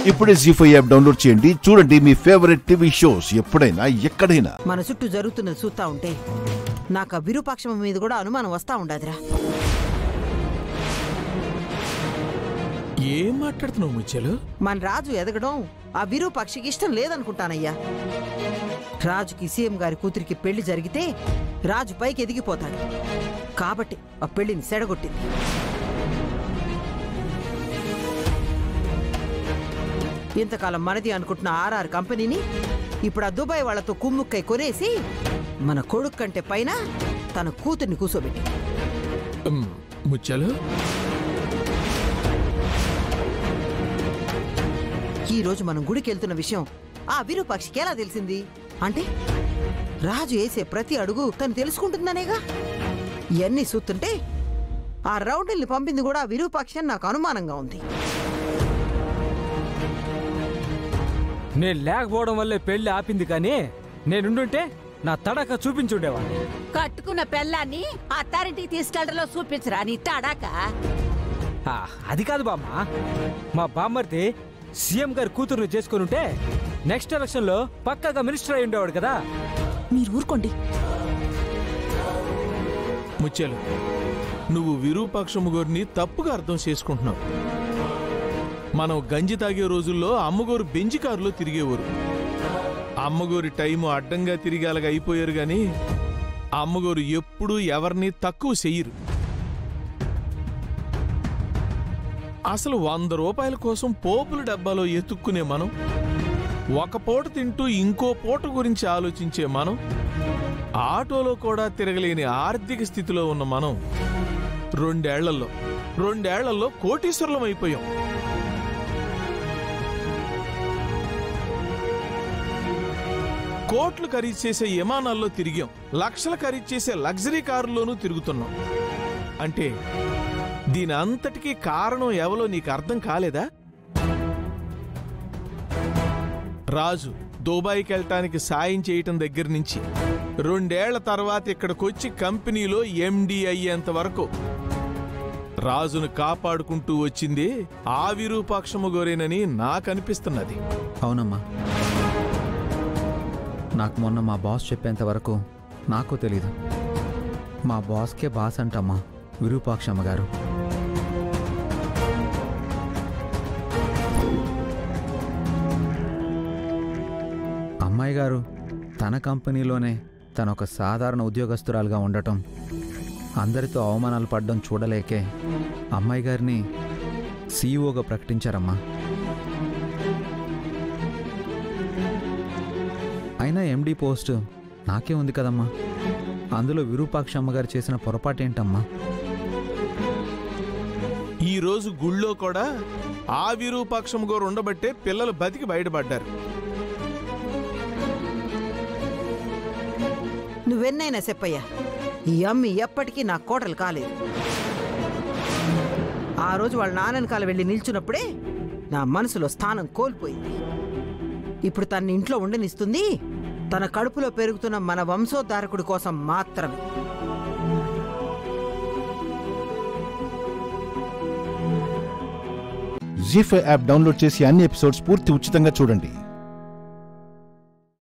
ఇప్పుడే జీ5 app download చేయండి. చూడండి మీ ఫేవరెట్ టీవీ షోస్ ఎప్పుడైనా ఎక్కడైనా. మన చుట్టూ జరుగుతున్నది చూస్తా ఉంటే నాకు ఆ విరూపాక్షం మీద కూడా అనుమానం వస్తా ఉండదురా. ఏం మాట్లాడుతున్నావు ముచ్చలు? మన రాజు ఎదగడం ఆ విరూపాక్షికి ఇష్టం లేదనుకుంటానయ్యా. రాజుకి సీఎం గారి కూతురికి పెళ్లి జరిగితే రాజు పైకి ఎదిగిపోతాడు కాబట్టి ఆ పెళ్లిని సెడగొట్టింది. ఇంతకాలం మనది అనుకుంటున్న ఆర్ఆర్ కంపెనీని ఇప్పుడు ఆ దుబాయ్ వాళ్లతో కుమ్ముక్కై కొనేసి మన కొడుకు కంటే పైన తన కూతుర్ని కూసోబెట్టి. ముచ్చలు, ఈ రోజు మనం గుడికి వెళ్తున్న విషయం ఆ విరూపాక్షికి ఎలా తెలిసింది అంటే రాజు వేసే ప్రతి అడుగు తను తెలుసుకుంటుందనేగా. ఇవన్నీ చూస్తుంటే ఆ రౌండిల్ని పంపింది కూడా ఆ విరూపాక్షి అని నాకు అనుమానంగా ఉంది. నేను లేకపోవడం వల్లే పెళ్లి ఆపింది, కానీ నేనుండుంటే నా తడక చూపించుండేవాడిని. కట్టుకున్న పెళ్ళాన్ని అత్తారింటికి తీసుకెళ్లడంలో చూపించరా నీ తడాక? అది కాదు బామ్మ, మా బామ్మర్ది సీఎం గారి కూతురుని చేసుకుని ఉంటే నెక్స్ట్ ఎలక్షన్ లో పక్కాగా మినిస్టర్ అయి ఉండేవాడు కదా. మీరు ఊరుకోండి. ముచ్చలు, నువ్వు విరూపాక్షమ్మ గారిని తప్పుగా అర్థం చేసుకుంటున్నావు. మనం గంజి తాగే రోజుల్లో అమ్మగోరు బెంజి కారులో తిరిగేవారు. అమ్మగోరి టైము అడ్డంగా తిరిగేలాగా అయిపోయారు గాని అమ్మగోరు ఎప్పుడూ ఎవరిని తక్కువ చెయ్యరు. అసలు 100 రూపాయల కోసం పోపుల డబ్బాలో ఎత్తుక్కునే మనం, ఒక పూట తింటూ ఇంకో పూట గురించి ఆలోచించే మనం, ఆటోలో కూడా తిరగలేని ఆర్థిక స్థితిలో ఉన్న మనం రెండేళ్లలో కోటీశ్వరులం అయిపోయాం. కోట్లు ఖరీదు చేసే విమానాల్లో తిరిగాం, లక్షలు ఖరీదు చేసే లగ్జరీ కారుల్లోనూ తిరుగుతున్నాం. అంటే దీని అంతటికీ కారణం ఎవరో నీకు అర్థం కాలేదా? రాజు దుబాయ్కి వెళ్ళటానికి సాయం చేయటం దగ్గర నుంచి 2 ఏళ్ల తర్వాత ఇక్కడికొచ్చి కంపెనీలో ఎండి అయ్యేంత వరకు రాజును కాపాడుకుంటూ వచ్చింది ఆ విరూపాక్షమ్మ గోరేనని నాకు అనిపిస్తున్నది. అవునమ్మా, నాకు మొన్న మా బాస్ చెప్పేంత వరకు నాకు తెలీదు. మా బాస్కే బాస్ అంటమ్మా విరూపాక్షమ్మ గారు. అమ్మాయి గారు తన కంపెనీలోనే తనొక సాధారణ ఉద్యోగస్తురాలుగా ఉండటం, అందరితో అవమానాలు పడడం చూడలేకే అమ్మాయి గారిని సీఈఓగా ప్రకటించారమ్మా. అయినా ఎండి పోస్ట్ నాకే ఉంది కదమ్మా, అందులో విరూపాక్షమ్మ గారు చేసిన పొరపాటేంటమ్మా? ఈరోజు గుళ్ళో కూడా ఆ విరూపాక్షమ్మ గారు ఉండబట్టే పిల్లలు బతికి బయటపడ్డారు. నువ్వెన్నైనా చెప్పయ్యా, ఈ అమ్మి ఎప్పటికీ నా కోటలు కాలేదు. ఆ రోజు వాళ్ళ నాన్ననకాల వెళ్ళి నిల్చున్నప్పుడే నా మనసులో స్థానం కోల్పోయింది. ఇప్పుడు తన ఇంట్లో ఉండనిస్తుంది తన కడుపులో పెరుగుతున్న మన వంశోద్ధారకుడి కోసం మాత్రమే. జీ5 యాప్ డౌన్లోడ్ చేసి అన్ని ఎపిసోడ్స్ పూర్తి ఉచితంగా చూడండి.